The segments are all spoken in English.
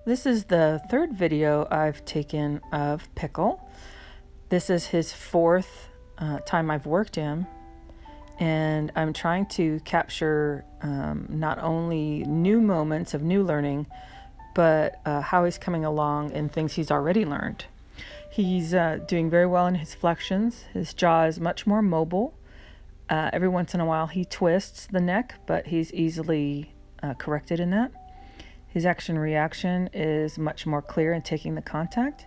This is the third video I've taken of Pickle. This is his fourth time I've worked him, and I'm trying to capture not only new moments of new learning, but how he's coming along in things he's already learned. He's doing very well in his flexions. His jaw is much more mobile. Every once in a while he twists the neck, but he's easily corrected in that. His action-reaction is much more clear in taking the contact.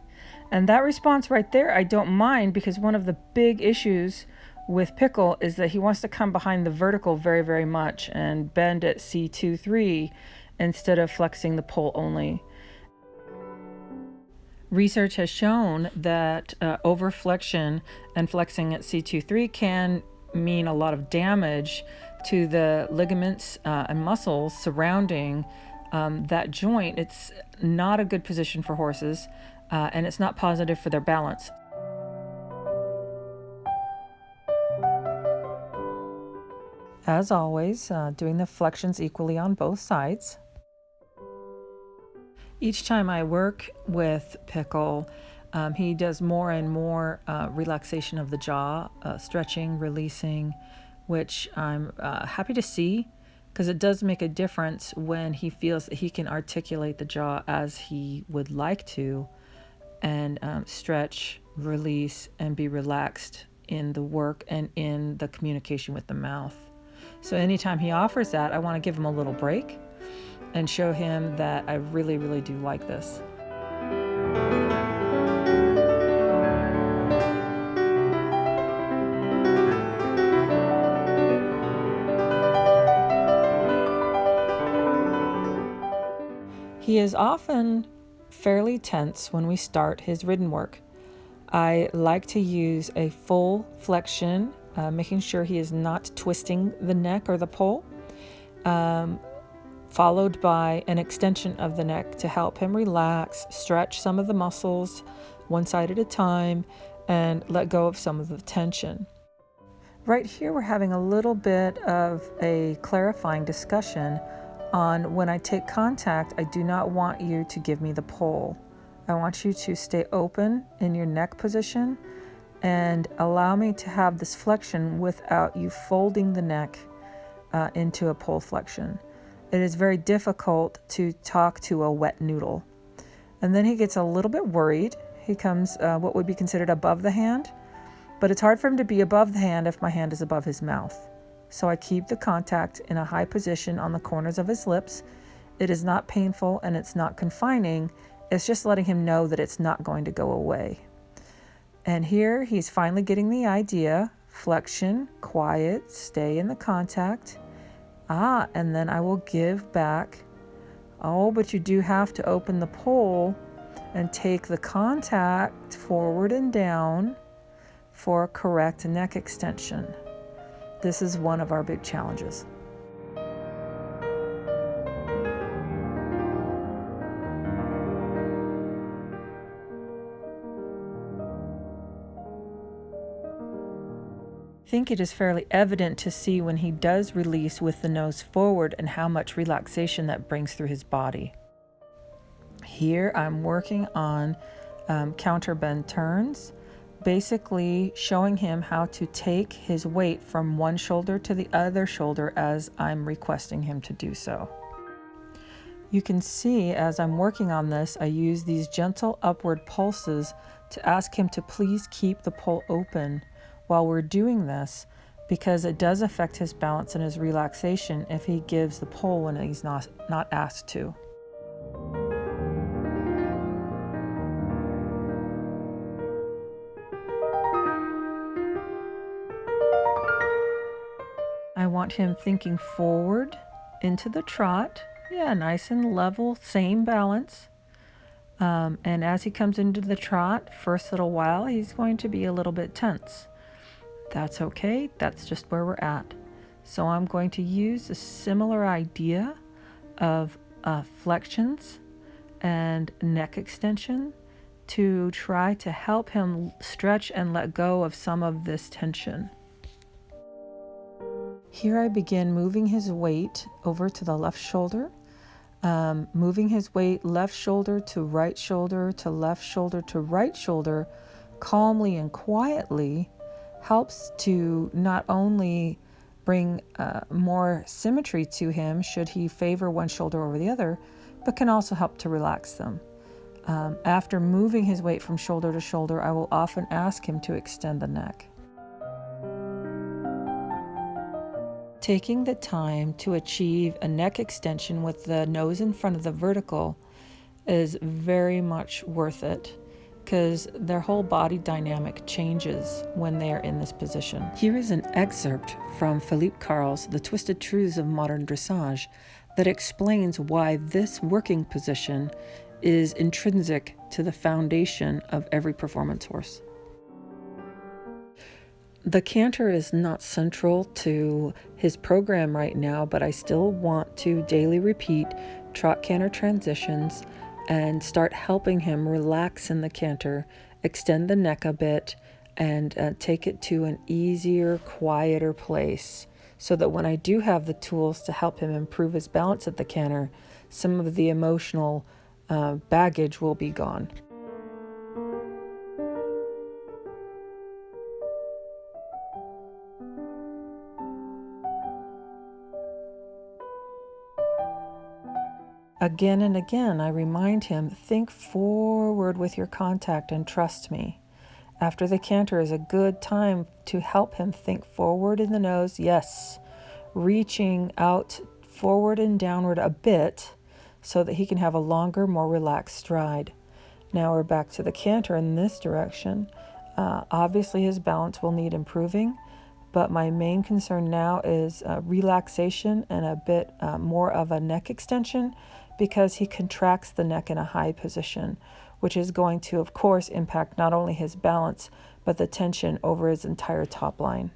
And that response right there, I don't mind, because one of the big issues with Pickle is that he wants to come behind the vertical very, very much and bend at C2-3 instead of flexing the pole only. Research has shown that overflexion and flexing at C2-3 can mean a lot of damage to the ligaments and muscles surrounding that joint. It's not a good position for horses, and it's not positive for their balance. As always, doing the flexions equally on both sides. Each time I work with Pickle, he does more and more relaxation of the jaw, stretching, releasing, which I'm happy to see, because it does make a difference when he feels that he can articulate the jaw as he would like to, and stretch, release, and be relaxed in the work and in the communication with the mouth. So anytime he offers that, I want to give him a little break and show him that I really, really do like this. He is often fairly tense when we start his ridden work. I like to use a full flexion, making sure he is not twisting the neck or the pole, followed by an extension of the neck to help him relax, stretch some of the muscles one side at a time, and let go of some of the tension. Right here, we're having a little bit of a clarifying discussion on when I take contact. I do not want you to give me the pole. I want you to stay open in your neck position and allow me to have this flexion without you folding the neck into a pole flexion. It is very difficult to talk to a wet noodle. And then he gets a little bit worried. He comes what would be considered above the hand, but it's hard for him to be above the hand if my hand is above his mouth. So I keep the contact in a high position on the corners of his lips. It is not painful and it's not confining. It's just letting him know that it's not going to go away. And here he's finally getting the idea. Flexion, quiet, stay in the contact. And then I will give back. Oh, but you do have to open the pole and take the contact forward and down for a correct neck extension. This is one of our big challenges. I think it is fairly evident to see when he does release with the nose forward and how much relaxation that brings through his body. Here I'm working on counterbend turns, basically showing him how to take his weight from one shoulder to the other shoulder as I'm requesting him to do so. You can see as I'm working on this, I use these gentle upward pulses to ask him to please keep the pole open while we're doing this, because it does affect his balance and his relaxation if he gives the pole when he's not asked to. I want him thinking forward into the trot. Yeah, nice and level, same balance. And as he comes into the trot, first little while, he's going to be a little bit tense. That's okay, that's just where we're at. So I'm going to use a similar idea of flexions and neck extension to try to help him stretch and let go of some of this tension. Here I begin moving his weight over to the left shoulder. moving his weight left shoulder to right shoulder to left shoulder to right shoulder calmly and quietly helps to not only bring more symmetry to him should he favor one shoulder over the other, but can also help to relax them. After moving his weight from shoulder to shoulder, I will often ask him to extend the neck. Taking the time to achieve a neck extension with the nose in front of the vertical is very much worth it, because their whole body dynamic changes when they are in this position. Here is an excerpt from Philippe Carl's The Twisted Truths of Modern Dressage that explains why this working position is intrinsic to the foundation of every performance horse. The canter is not central to his program right now, but I still want to daily repeat trot canter transitions and start helping him relax in the canter, extend the neck a bit, and take it to an easier, quieter place, so that when I do have the tools to help him improve his balance at the canter, some of the emotional baggage will be gone. Again and again, I remind him, think forward with your contact and trust me. After the canter is a good time to help him think forward in the nose, yes, reaching out forward and downward a bit so that he can have a longer, more relaxed stride. Now we're back to the canter in this direction. Obviously his balance will need improving, but my main concern now is relaxation and a bit more of a neck extension, because he contracts the neck in a high position, which is going to, of course, impact not only his balance, but the tension over his entire top line.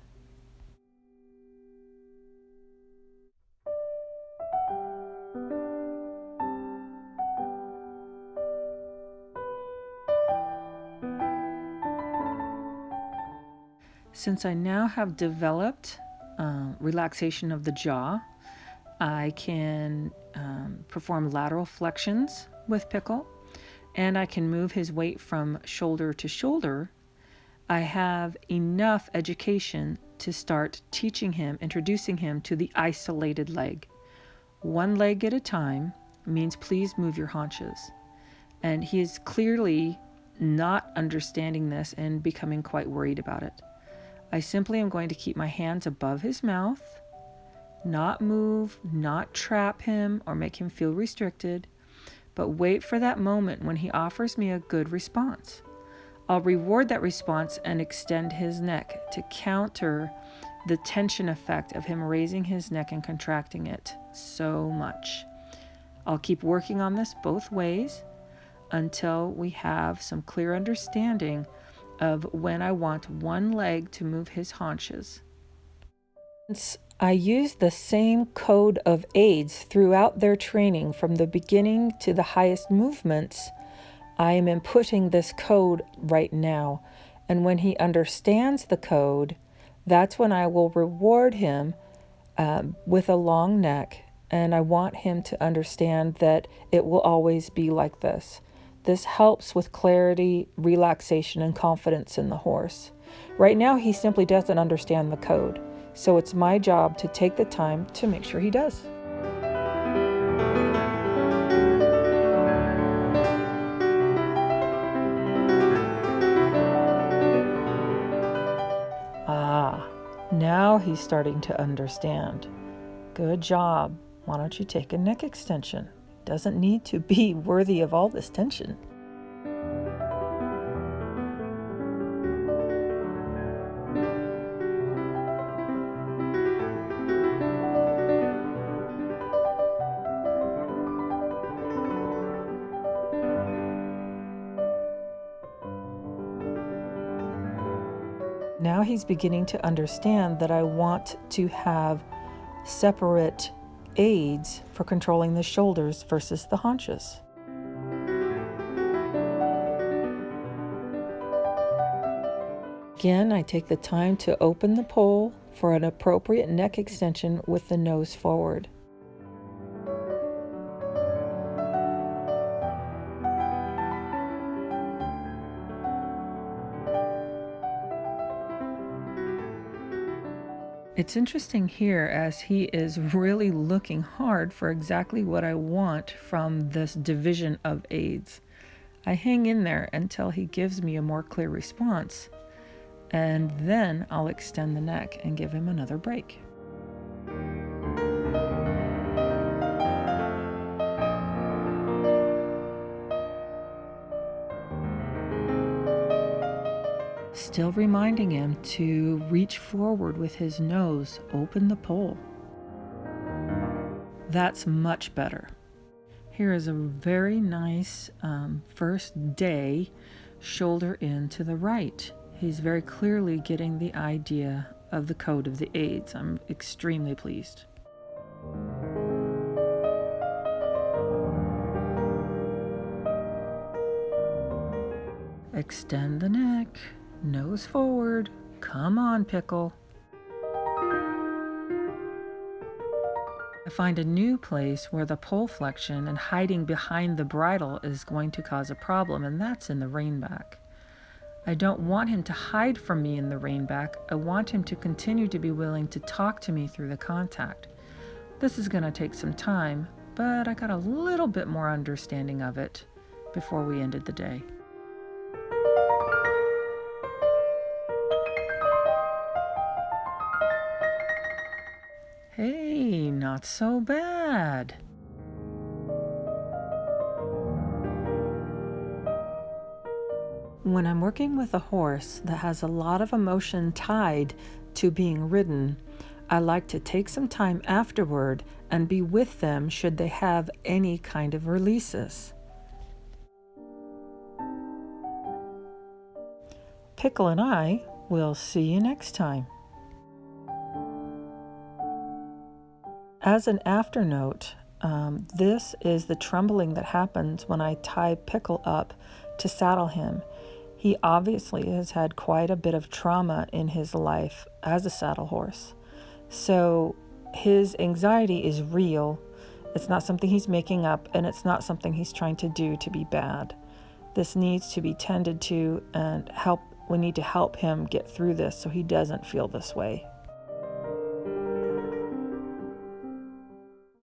Since I now have developed relaxation of the jaw, I can perform lateral flexions with Pickle, and I can move his weight from shoulder to shoulder. I have enough education to start teaching him, introducing him to the isolated leg. One leg at a time means please move your haunches. And he is clearly not understanding this and becoming quite worried about it. I simply am going to keep my hands above his mouth, not move, not trap him or make him feel restricted, but wait for that moment when he offers me a good response. I'll reward that response and extend his neck to counter the tension effect of him raising his neck and contracting it so much. I'll keep working on this both ways until we have some clear understanding of when I want one leg to move his haunches. I use the same code of aids throughout their training from the beginning to the highest movements. I am inputting this code right now, and when he understands the code, that's when I will reward him with a long neck, and I want him to understand that it will always be like this. This helps with clarity, relaxation, and confidence in the horse. Right now, he simply doesn't understand the code. So it's my job to take the time to make sure he does. Now he's starting to understand. Good job. Why don't you take a neck extension? Doesn't need to be worthy of all this tension. Now he's beginning to understand that I want to have separate aids for controlling the shoulders versus the haunches. Again, I take the time to open the pole for an appropriate neck extension with the nose forward. It's interesting here as he is really looking hard for exactly what I want from this division of aids. I hang in there until he gives me a more clear response, and then I'll extend the neck and give him another break. Still reminding him to reach forward with his nose, open the pole. That's much better. Here is a very nice first day shoulder in to the right. He's very clearly getting the idea of the code of the aids. I'm extremely pleased. Extend the neck, nose forward. Come on, Pickle. I find a new place where the pole flexion and hiding behind the bridle is going to cause a problem, and that's in the rein back. I don't want him to hide from me in the rein back. I want him to continue to be willing to talk to me through the contact. This is going to take some time, but I got a little bit more understanding of it before we ended the day. Hey, not so bad. When I'm working with a horse that has a lot of emotion tied to being ridden, I like to take some time afterward and be with them should they have any kind of releases. Pickle and I will see you next time. As an afternote, this is the trembling that happens when I tie Pickle up to saddle him. He obviously has had quite a bit of trauma in his life as a saddle horse. So his anxiety is real. It's not something he's making up, and it's not something he's trying to do to be bad. This needs to be tended to and we need to help him get through this so he doesn't feel this way